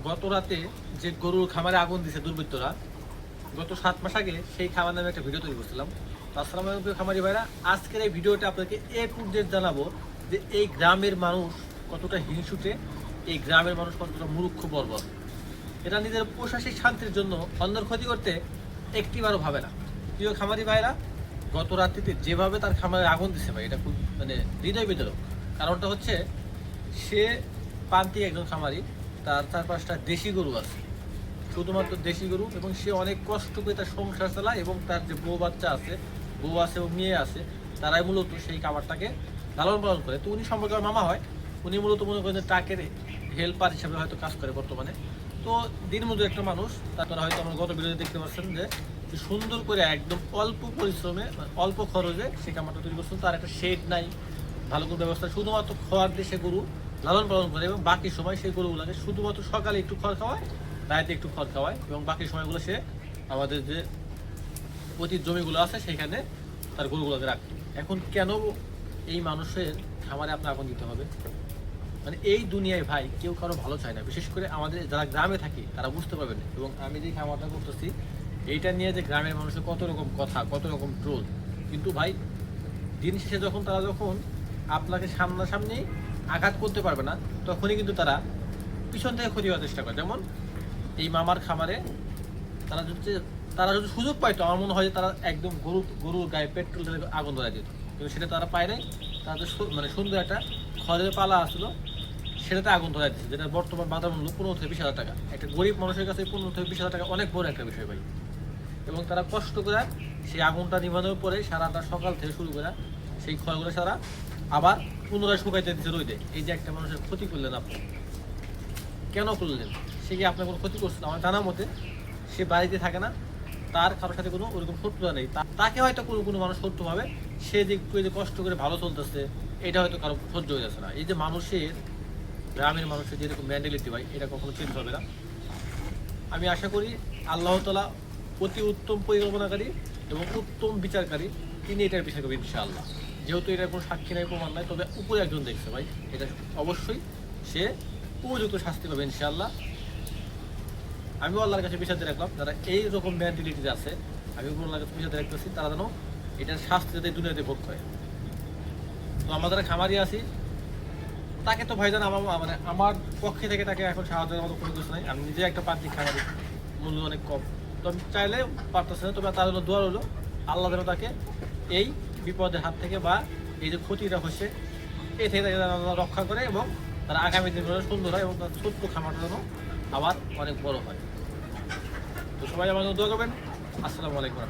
গত রাতে যে গরুর খামারে আগুন দিছে দুর্বৃত্তরা, গত 7 মাস আগে সেই খামার নামে একটা ভিডিও তৈরি করছিলাম। তো আসসালামু আলাইকুম খামারি ভাইরা, আজকের এই ভিডিওটা আপনাকে টু জেড জানাবো যে এই গ্রামের মানুষ কতটা হিংসুটে, এই গ্রামের মানুষ কতটা মূর্খ বর্বর। এরা নিজের প্রশাসনিক শান্তির জন্য অন্যের ক্ষতি করতে একটিবারও ভাবে না। প্রিয় খামারি ভাইরা, গত রাত্রিতে যেভাবে তার খামারে আগুন দিছে ভাই, এটা খুব হৃদয় বিদারক। কারণটা হচ্ছে সে প্রান্তিক একজন খামারি, তার 4-5টা দেশি গরু আছে, শুধুমাত্র দেশি গরু, এবং সে অনেক কষ্ট করে তার সংসার চালায় এবং তার যে বউ বাচ্চা আছে, বউ আছে এবং মেয়ে আছে, তারাই মূলত সেই খামারটাকে লালন পালন করে। তো উনি সম্পর্কে আমার মামা হয়, উনি মূলত মনে করেন যে ট্রাকের হেল্পার হিসাবে হয়তো কাজ করে বর্তমানে। তো দিনমজুর একটা মানুষ, তারপরে হয়তো আমরা গত ভিডিওতে দেখতে পাচ্ছেন যে সুন্দর করে একদম অল্প পরিশ্রমে অল্প খরচে সেই খামারটা তৈরি করছেন। তার একটা শেড নাই, ভালো কোনো ব্যবস্থা, শুধুমাত্র খড় দিয়ে সে গরু লালন পালন করে এবং বাকি সময় সেই গরুগুলোকে শুধুমাত্র সকালে একটু খড় খাওয়ায়, রাতে একটু খড় খাওয়ায়, এবং বাকি সময়গুলো সে আমাদের যে অতীত জমিগুলো আছে সেখানে তার গরুগুলোকে রাখতো। এখন কেন এই মানুষের খামারে আপনার আগুন দিতে হবে? এই দুনিয়ায় ভাই কেউ কারো ভালো চায় না, বিশেষ করে আমাদের যারা গ্রামে থাকি তারা বুঝতে পারবেন। এবং আমি যে খামারটা করতেছি এইটা নিয়ে যে গ্রামের মানুষের কত রকম কথা, কত রকম ট্রোল, কিন্তু ভাই দিন শেষে যখন তারা আপনাকে সামনাসামনি আঘাত করতে পারবে না, তখনই কিন্তু তারা পিছন থেকে ক্ষতি করার চেষ্টা করে। যেমন এই মামার খামারে তারা যদি সুযোগ পাইতো, আমার মনে হয় যে তারা একদম গরুর গায়ে পেট্রোল ঢেলে আগুন ধরাই দিত, কিন্তু সেটা তারা পায় নাই। তাদের সুন্দর একটা খড়ের পালা আসলো, সেটাতে আগুন ধরাই দিচ্ছে, যেটা বর্তমান বাজার মূল্য 15-20 হাজার টাকা। একটা গরিব মানুষের কাছে 15-20 হাজার টাকা অনেক বড় একটা বিষয় ভাই। এবং তারা কষ্ট করে সেই আগুনটা নিভানোর পরে সারাটা সকাল থেকে শুরু করে সেই খড়গুলো সারা আবার পুনরায় শুকাইতে দিচ্ছে রইতে। এই যে একটা মানুষের ক্ষতি করলেন আপনি, কেন করলেন? সে কি আপনার কোনো ক্ষতি করছে? আমার জানা মতে সে বাড়িতে থাকে না, তার কারোর সাথে কোনো ওরকম শত্রুতা নেই। তাকে হয়তো কোনো মানুষ শত্রু ভাবে, সে যে একটু কষ্ট করে ভালো চলতেছে এটা হয়তো কারো সহ্য হয়ে যাচ্ছে না। এই যে মানুষের, গ্রামের মানুষের যেরকম মেন্টালিটি ভাই, এটা কখনো চেঞ্জ হবে না। আমি আশা করি আল্লাহ তাআলা অতি উত্তম পরিকল্পনাকারী এবং উত্তম বিচারকারী, তিনি এটার বিচার করবেন ইনশাআল্লাহ। যেহেতু এটার কোনো সাক্ষী নাই, প্রমাণ নাই, তবে উপরে একজন দেখছে ভাই, এটা অবশ্যই সে উপযুক্ত শাস্তি পাবে ইনশাআল্লাহ। আমিও আল্লাহর কাছে বিচার দিয়ে রাখলাম, যারা এইরকম মেন্টালিটিতে আছে, আমি আল্লাহর কাছে বিচার দিয়ে রাখতেছি, তারা যেন এটার শাস্তি যাতে দুনিয়াতে ভোগ করে। তো আমরা যারা খামারি আছি, তাকে তো ভাইজান আমার পক্ষে থেকে তাকে এখন সাহায্যের মতো কোনো কিছু নাই। আমি নিজে একটা প্রান্তিক খামারি, মূল্য অনেক কম, তো আমি চাইলে পারতেছে না। তবে তার জন্য দোয়া হলো আল্লাহ যেন তাকে এই বিপদের হাত থেকে বা এই যে ক্ষতিটা হচ্ছে এ থেকে তাকে রক্ষা করে, এবং তারা আগামী দিনগুলো সুন্দর হয় এবং তার ছোট্ট খামারটা যেন আবার অনেক বড় হয়। তো সবাই আমার জন্য দোয়া করবেন। আসসালামু আলাইকুম।